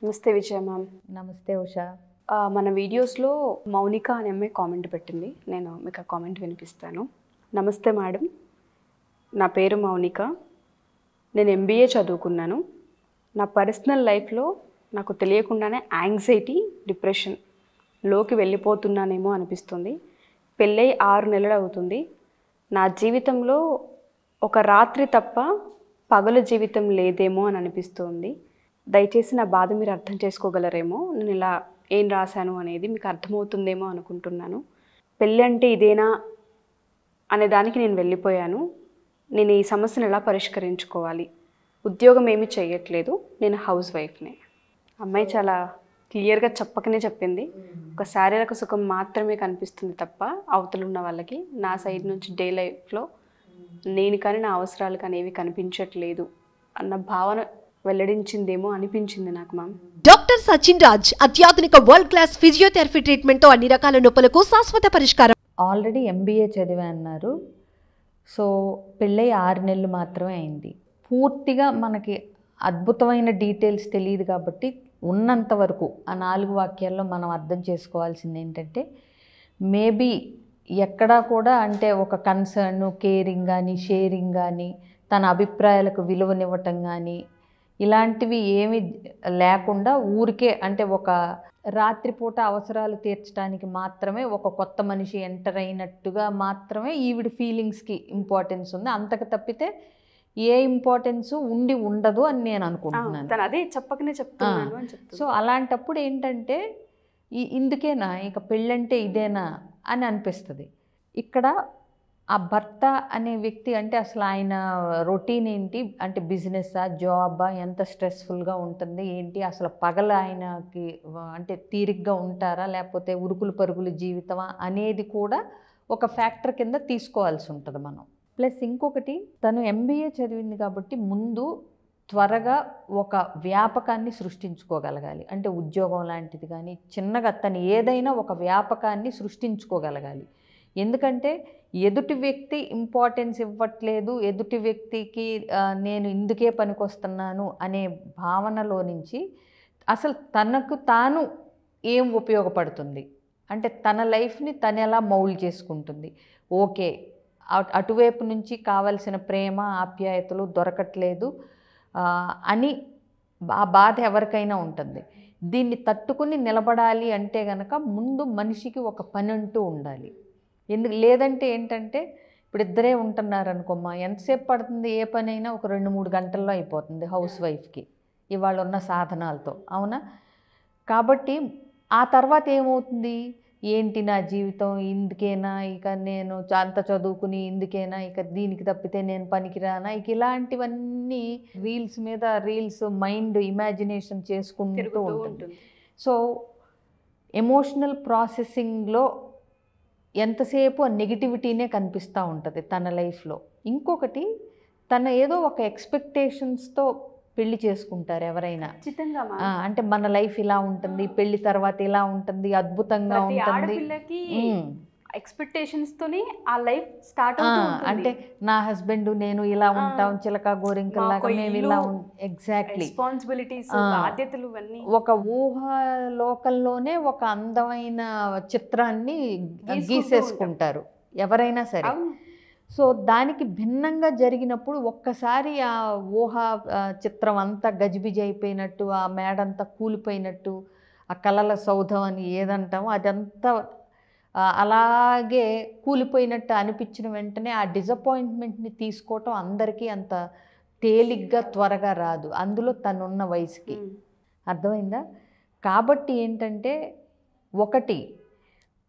నమస్తే విజయ మ్యామ్. నమస్తే ఉషా. మన వీడియోస్లో మౌనిక అనే అమ్మాయి కామెంట్ పెట్టింది. నేను మీకు ఆ కామెంట్ వినిపిస్తాను. నమస్తే మేడం, నా పేరు మౌనిక. నేను MBA చదువుకున్నాను. నా పర్సనల్ లైఫ్లో నాకు తెలియకుండానే యాంగ్జైటీ, డిప్రెషన్లోకి వెళ్ళిపోతున్నానేమో అనిపిస్తుంది. పెళ్ళై 6 నెలలు అవుతుంది. నా జీవితంలో ఒక రాత్రి తప్ప పగలు జీవితం లేదేమో అని అనిపిస్తుంది. దయచేసి నా బాధ మీరు అర్థం చేసుకోగలరేమో, నేను ఇలా ఏం రాశాను అనేది మీకు అర్థమవుతుందేమో అనుకుంటున్నాను. పెళ్ళి అంటే ఇదేనా అనే దానికి నేను వెళ్ళిపోయాను. నేను ఈ సమస్యను ఎలా పరిష్కరించుకోవాలి? ఉద్యోగం ఏమీ చేయట్లేదు, నేను హౌస్ వైఫ్నే. అమ్మాయి చాలా క్లియర్గా చెప్పకనే చెప్పింది. ఒక శారీరక సుఖం మాత్రమే కనిపిస్తుంది తప్ప అవతల ఉన్న వాళ్ళకి నా సైడ్ నుంచి డే లైఫ్లో నేను కానీ నా అవసరాలు కానీ ఏవి కనిపించట్లేదు అన్న భావన వెల్లడించిందేమో అనిపించింది నాకు మ్యామ్. డాక్టర్ సచిన్ రాజ్ అత్యాధునిక వరల్డ్ క్లాస్ ఫిజియోథెరపీ ట్రీట్మెంట్ తో అన్ని రకాల నొప్పులకు శాశ్వత పరిష్కారం. ఆల్రెడీ MBA చదివా అన్నారు. సో పెళ్ళై 6 నెలలు మాత్రమే అయింది. పూర్తిగా మనకి అద్భుతమైన డీటెయిల్స్ తెలియదు కాబట్టి ఉన్నంత వరకు ఆ 4 వాక్యాల్లో మనం అర్థం చేసుకోవాల్సింది ఏంటంటే, మేబీ ఎక్కడా కూడా అంటే ఒక కన్సర్న్, కేరింగ్ కానీ, షేరింగ్ కానీ, తన అభిప్రాయాలకు విలువనివ్వటం కానీ ఇలాంటివి ఏమి లేకుండా ఊరికే అంటే ఒక రాత్రిపూట అవసరాలు తీర్చడానికి మాత్రమే ఒక కొత్త మనిషి ఎంటర్ అయినట్టుగా మాత్రమే ఈవిడ ఫీలింగ్స్కి ఇంపార్టెన్స్ ఉంది. అంతకు తప్పితే ఏ ఇంపార్టెన్స్ ఉండి ఉండదు అని నేను అనుకుంటున్నాను. అదే చెప్పకనే చెప్తున్నాను అని చెప్తాను. సో అలాంటప్పుడు ఏంటంటే ఇందుకేనా ఇక పెళ్ళంటే ఇదేనా అని అనిపిస్తుంది. ఇక్కడ ఆ భర్త అనే వ్యక్తి అంటే అసలు ఆయన రొటీన్ ఏంటి, అంటే బిజినెస్సా, జాబా, ఎంత స్ట్రెస్ఫుల్గా ఉంటుంది ఏంటి, అసలు పగల ఆయనకి అంటే తీరిగ్గా ఉంటారా లేకపోతే ఉరుకులు పరుగులు జీవితమా అనేది కూడా ఒక ఫ్యాక్టర్ కింద తీసుకోవాల్సి ఉంటుంది మనం. ప్లస్ ఇంకొకటి, తను MBA చదివింది కాబట్టి ముందు త్వరగా ఒక వ్యాపకాన్ని సృష్టించుకోగలగాలి. అంటే ఉద్యోగం లాంటిది కానీ చిన్నగా తను ఏదైనా ఒక వ్యాపకాన్ని సృష్టించుకోగలగాలి. ఎందుకంటే ఎదుటి వ్యక్తి ఇంపార్టెన్స్ ఇవ్వట్లేదు, ఎదుటి వ్యక్తికి నేను ఇందుకే పనికొస్తున్నాను అనే భావనలో నుంచి అసలు తనకు తాను ఏం ఉపయోగపడుతుంది, అంటే తన లైఫ్ని తను ఎలా మౌల్డ్ చేసుకుంటుంది. ఓకే, అటువైపు నుంచి కావలసిన ప్రేమ, ఆప్యాయతలు దొరకట్లేదు అని ఆ బాధ ఎవరికైనా ఉంటుంది. దీన్ని తట్టుకుని నిలబడాలి అంటే గనక ముందు మనిషికి ఒక పని అంటూ ఉండాలి. లేదంటే ఏంటంటే ఇప్పుడు ఇద్దరే ఉంటున్నారు అనుకోమ్మా, ఎంతసేపు పడుతుంది ఏ పని అయినా ఒక 2-3 గంటల్లో అయిపోతుంది హౌస్ వైఫ్కి ఇవాళ ఉన్న సాధనాలతో, అవునా? కాబట్టి ఆ తర్వాత ఏమవుతుంది, ఏంటి నా జీవితం ఇందుకేనా, ఇక నేను అంత చదువుకుని ఇందుకేనా, ఇక దీనికి తప్పితే నేను పనికిరానా, ఇక ఇలాంటివన్నీ రీల్స్ మీద రీల్స్ మైండ్ ఇమాజినేషన్ చేసుకుంటూ ఉంటుంది. సో ఎమోషనల్ ప్రాసెసింగ్లో ఎంతసేపు ఆ నెగిటివిటీనే కనిపిస్తూ ఉంటుంది తన లైఫ్లో. ఇంకొకటి, తన ఏదో ఒక ఎక్స్పెక్టేషన్స్తో పెళ్లి చేసుకుంటారు ఎవరైనా. అంటే మన లైఫ్ ఇలా ఉంటుంది, పెళ్లి తర్వాత ఇలా ఉంటుంది, అద్భుతంగా ఉంటుంది. ఎక్స్పెక్టేషన్స్ తోనే ఆ లైఫ్ స్టార్ట్ అవుతుంది. అంటే నా హస్బెండ్ నేను ఇలా ఉంటాం, చిలక గోరింకల్లాగా మేము ఇలా ఎగ్జాక్ట్లీ రెస్పాన్సిబిలిటీస్, బాధ్యతలు అన్నీ ఒక ఊహాలోకంలోనే ఒక అందమైన చిత్రాన్ని గీసేసుకుంటారు ఎవరైనా సరే. సో దానికి భిన్నంగా జరిగినప్పుడు ఒక్కసారి ఆ ఊహా చిత్రం అంతా గజిబిజి అయిపోయినట్టు, ఆ మేడంతా కూలిపోయినట్టు, ఆ కలల సౌధం అని ఏదంటామో అదంతా అలాగే కూలిపోయినట్టు అనిపించిన వెంటనే ఆ డిసప్పాయింట్మెంట్ని తీసుకోవటం అందరికీ అంత తేలిగ్గా త్వరగా రాదు, అందులో తనున్న వయసుకి. అర్థమైందా? కాబట్టి ఏంటంటే, ఒకటి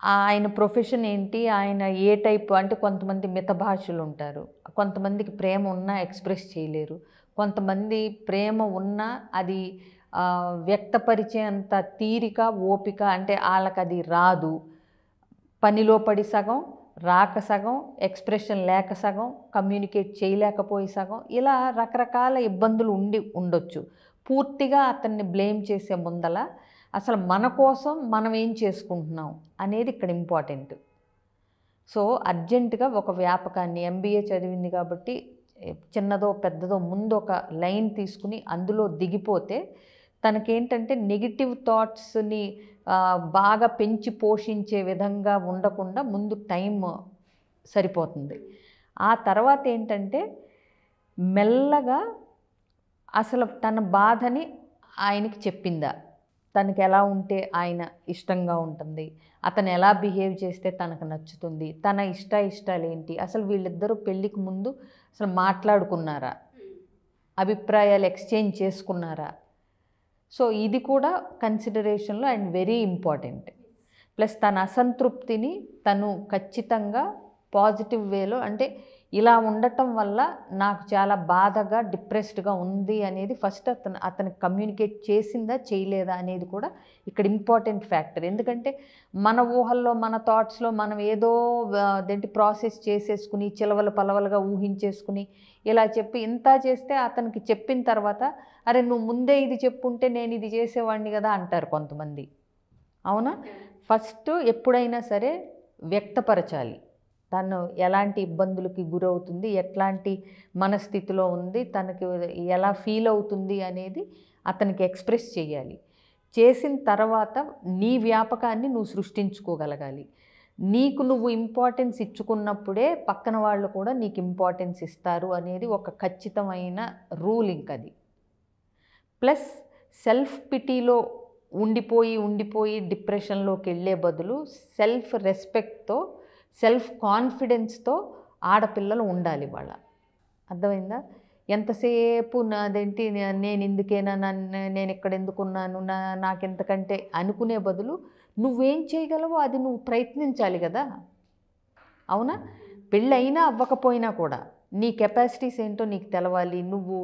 ఆయన ప్రొఫెషన్ ఏంటి, ఆయన ఏ టైప్, అంటే కొంతమంది మితభాషలు ఉంటారు, కొంతమందికి ప్రేమ ఉన్నా ఎక్స్ప్రెస్ చేయలేరు, కొంతమంది ప్రేమ ఉన్నా అది వ్యక్తపరిచే అంత తీరిక, ఓపిక అంటే వాళ్ళకి అది రాదు. పనిలో పడి సగం, రాక సగం, ఎక్స్ప్రెషన్ లేక సగం, కమ్యూనికేట్ చేయలేకపోయి సగం, ఇలా రకరకాల ఇబ్బందులు ఉండొచ్చు. పూర్తిగా అతన్ని బ్లేమ్ చేసే ముందల అసలు మన కోసం మనం ఏం చేసుకుంటున్నాం అనేది ఇక్కడ ఇంపార్టెంట్. సో అర్జెంటుగా ఒక వ్యాపకాన్ని, MBA చదివింది కాబట్టి చిన్నదో పెద్దదో ముందు ఒక లైన్ తీసుకుని అందులో దిగిపోతే తనకేంటంటే నెగిటివ్ థాట్స్ని బాగా పెంచి పోషించే విధంగా ఉండకుండా ముందు టైం సరిపోతుంది. ఆ తర్వాత ఏంటంటే మెల్లగా అసలు తన బాధని ఆయనకి చెప్పిందా, తనకి ఎలా ఉంటే ఆయన ఇష్టంగా ఉంటుంది, అతను ఎలా బిహేవ్ చేస్తే తనకు నచ్చుతుంది, తన ఇష్టాలు ఏంటి, అసలు వీళ్ళిద్దరూ పెళ్ళికి ముందు అసలు మాట్లాడుకున్నారా, అభిప్రాయాలు ఎక్స్చేంజ్ చేసుకున్నారా. సో ఇది కూడా కన్సిడరేషన్లో అండ్ వెరీ ఇంపార్టెంట్. ప్లస్ తన అసంతృప్తిని తను ఖచ్చితంగా పాజిటివ్ వేలో, అంటే ఇలా ఉండటం వల్ల నాకు చాలా బాధగా డిప్రెస్డ్గా ఉంది అనేది ఫస్ట్ అతనికి కమ్యూనికేట్ చేసిందా చేయలేదా అనేది కూడా ఇక్కడ ఇంపార్టెంట్ ఫ్యాక్టర్. ఎందుకంటే మన ఊహల్లో మన థాట్స్లో మనం ఏదో అదేంటి ప్రాసెస్ చేసేసుకుని చిలవలు పలవలుగా ఊహించేసుకుని ఇలా చెప్పి ఇంత చేస్తే అతనికి చెప్పిన తర్వాత అరే నువ్వు ముందే ఇది చెప్పుంటే నేను ఇది చేసేవాడిని కదా అంటారు కొంతమంది. అవునా? ఫస్ట్ ఎప్పుడైనా సరే వ్యక్తపరచాలి తను ఎలాంటి ఇబ్బందులకి గురవుతుంది, ఎట్లాంటి మనస్థితిలో ఉంది, తనకి ఎలా ఫీల్ అవుతుంది అనేది అతనికి ఎక్స్ప్రెస్ చేయాలి. చేసిన తర్వాత నీ వ్యాపకాన్ని నువ్వు సృష్టించుకోగలగాలి. నీకు నువ్వు ఇంపార్టెన్స్ ఇచ్చుకున్నప్పుడే పక్కన వాళ్ళు కూడా నీకు ఇంపార్టెన్స్ ఇస్తారు అనేది ఒక ఖచ్చితమైన రూల్ ఇంకది. ప్లస్ సెల్ఫ్ పిటీలో ఉండిపోయి డిప్రెషన్లోకి వెళ్ళే బదులు సెల్ఫ్ రెస్పెక్ట్తో సెల్ఫ్ కాన్ఫిడెన్స్తో ఆడపిల్లలు ఉండాలి వాళ్ళ. అర్థమైందా? ఎంతసేపు నాదేంటి నేను ఎందుకైనా నేను ఇక్కడ ఎందుకున్నాను నాకెంతకంటే అనుకునే బదులు నువ్వేం చేయగలవో అది నువ్వు ప్రయత్నించాలి కదా. అవునా? పెళ్ళైనా అవ్వకపోయినా కూడా నీ కెపాసిటీస్ ఏంటో నీకు తెలవాలి, నువ్వు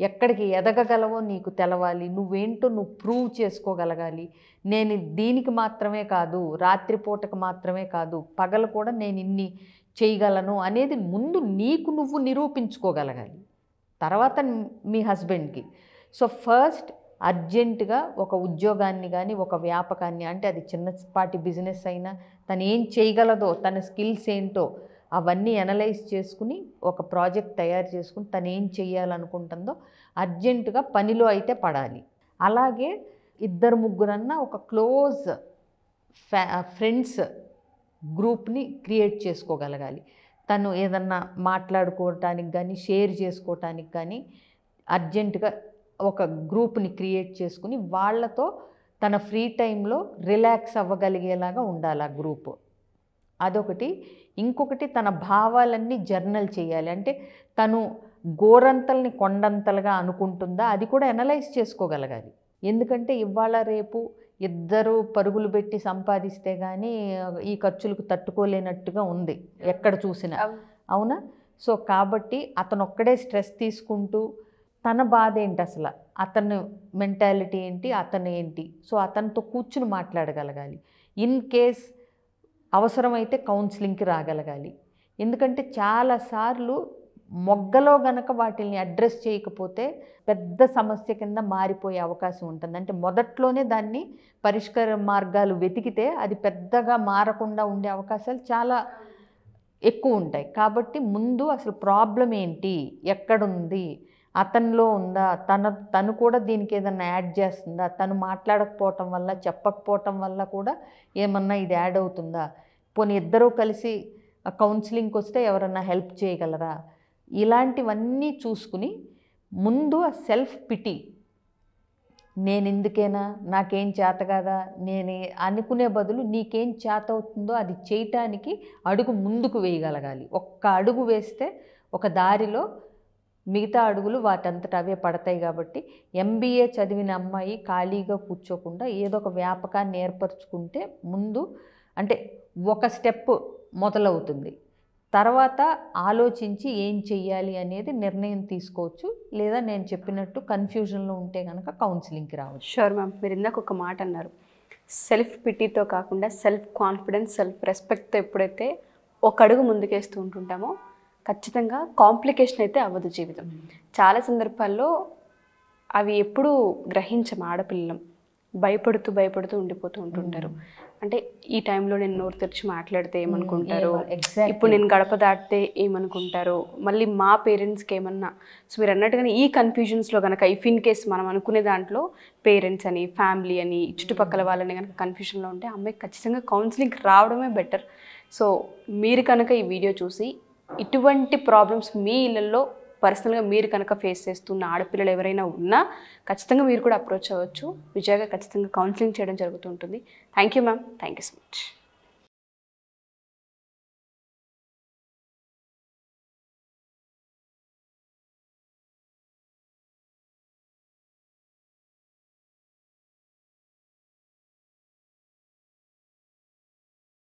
ఎక్కడికి ఎదగగలవో నీకు తెలవాలి, నువ్వేంటో నువ్వు ప్రూవ్ చేసుకోగలగాలి. నేను దీనికి మాత్రమే కాదు, రాత్రిపూటకు మాత్రమే కాదు, పగలు కూడా నేను ఇన్ని చేయగలను అనేది ముందు నీకు నువ్వు నిరూపించుకోగలగాలి, తర్వాత మీ హస్బెండ్కి. సో ఫస్ట్ అర్జెంటుగా ఒక ఉద్యోగాన్ని కానీ ఒక వ్యాపకాన్ని, అంటే అది చిన్నపాటి బిజినెస్ అయినా తను ఏం చేయగలదో తన స్కిల్స్ ఏంటో అవన్నీ అనలైజ్ చేసుకుని ఒక ప్రాజెక్ట్ తయారు చేసుకుని తను ఏం చెయ్యాలనుకుంటుందో అర్జెంటుగా పనిలో అయితే పడాలి. అలాగే ఇద్దరు ముగ్గురన్నా ఒక క్లోజ్ ఫ్రెండ్స్ గ్రూప్ని క్రియేట్ చేసుకోగలగాలి. తను ఏదన్నా మాట్లాడుకోవటానికి కానీ షేర్ చేసుకోవటానికి కానీ అర్జెంటుగా ఒక గ్రూప్ని క్రియేట్ చేసుకుని వాళ్ళతో తన ఫ్రీ టైంలో రిలాక్స్ అవ్వగలిగేలాగా ఉండాలి ఆ గ్రూప్. అదొకటి. ఇంకొకటి తన భావాలన్నీ జర్నల్ చేయాలి. అంటే తను గోరంతల్ని కొండంతలుగా అనుకుంటుందా అది కూడా అనలైజ్ చేసుకోగలగాలి. ఎందుకంటే ఇవాళ రేపు ఇద్దరు పరుగులు పెట్టి సంపాదిస్తే కానీ ఈ ఖర్చులకు తట్టుకోలేనట్టుగా ఉంది ఎక్కడ చూసినా. అవునా? సో కాబట్టి అతను ఒక్కడే స్ట్రెస్ తీసుకుంటూ తన బాధ ఏంటి, అసలు అతను మెంటాలిటీ ఏంటి, అతను ఏంటి, సో అతనితో కూర్చుని మాట్లాడగలగాలి. ఇన్ కేస్ అవసరమైతే కౌన్సిలింగ్కి రాగలగాలి. ఎందుకంటే చాలాసార్లు మొగ్గలో గనక వాటిని అడ్రస్ చేయకపోతే పెద్ద సమస్య కింద మారిపోయే అవకాశం ఉంటుంది. అంటే మొదట్లోనే దాన్ని పరిష్కార మార్గాలు వెతికితే అది పెద్దగా మారకుండా ఉండే అవకాశాలు చాలా ఎక్కువ ఉంటాయి. కాబట్టి ముందు అసలు ప్రాబ్లం ఏంటి, ఎక్కడుంది, అతనిలో ఉందా, తను కూడా దీనికి ఏదన్నా యాడ్ చేస్తుందా, తను మాట్లాడకపోవటం వల్ల చెప్పకపోవటం వల్ల కూడా ఏమన్నా ఇది యాడ్ అవుతుందా, పోనీ ఇద్దరూ కలిసి కౌన్సిలింగ్కి వస్తే ఎవరన్నా హెల్ప్ చేయగలరా, ఇలాంటివన్నీ చూసుకుని ముందు ఆ సెల్ఫ్ పిటి, నేను ఎందుకేనా, నాకేం చేత కదా, నేను అనుకునే బదులు నీకేం చేత అవుతుందో అది చేయటానికి అడుగు ముందుకు వేయగలగాలి. ఒక్క అడుగు వేస్తే ఒక దారిలో మిగతా అడుగులు వాటంతట అవే పడతాయి. కాబట్టి MBA చదివిన అమ్మాయి ఖాళీగా కూర్చోకుండా ఏదో ఒక వ్యాపకాన్ని ఏర్పరచుకుంటే ముందు అంటే ఒక స్టెప్ మొదలవుతుంది. తర్వాత ఆలోచించి ఏం చెయ్యాలి అనేది నిర్ణయం తీసుకోవచ్చు. లేదా నేను చెప్పినట్టు కన్ఫ్యూజన్లో ఉంటే కనుక కౌన్సిలింగ్కి రావచ్చు. Sure ma'am. మీరు ఇందాక ఒక మాట అన్నారు, సెల్ఫ్ పిటీతో కాకుండా సెల్ఫ్ కాన్ఫిడెన్స్, సెల్ఫ్ రెస్పెక్ట్తో ఎప్పుడైతే ఒక అడుగు ముందుకేస్తూ ఉంటుంటామో ఖచ్చితంగా కాంప్లికేషన్ అయితే అవ్వదు జీవితం. చాలా సందర్భాల్లో అవి ఎప్పుడూ గ్రహించం ఆడపిల్లం, భయపడుతూ ఉండిపోతూ ఉంటుంటారు. అంటే ఈ టైంలో నేను నోరు తెరిచి మాట్లాడితే ఏమనుకుంటారు, exactly. ఇప్పుడు నేను గడప దాటితే ఏమనుకుంటారు, మళ్ళీ మా పేరెంట్స్కి ఏమన్నా. సో మీరు అన్నట్టుగానే ఈ కన్ఫ్యూజన్స్లో కనుక ఇఫ్ ఇన్ కేస్ మనం అనుకునే దాంట్లో పేరెంట్స్ అని, ఫ్యామిలీ అని, చుట్టుపక్కల వాళ్ళని కనుక కన్ఫ్యూజన్లో ఉంటే అమ్మాయికి ఖచ్చితంగా కౌన్సిలింగ్కి రావడమే బెటర్. సో మీరు కనుక ఈ వీడియో చూసి ఇటువంటి ప్రాబ్లమ్స్ మీ ఇళ్ళల్లో పర్సనల్గా మీరు కనుక ఫేస్ చేస్తున్న ఆడపిల్లలు ఎవరైనా ఉన్నా ఖచ్చితంగా మీరు కూడా అప్రోచ్ అవ్వచ్చు. విజయగా ఖచ్చితంగా కౌన్సిలింగ్ చేయడం జరుగుతుంటుంది. Thank you ma'am, thank you so much.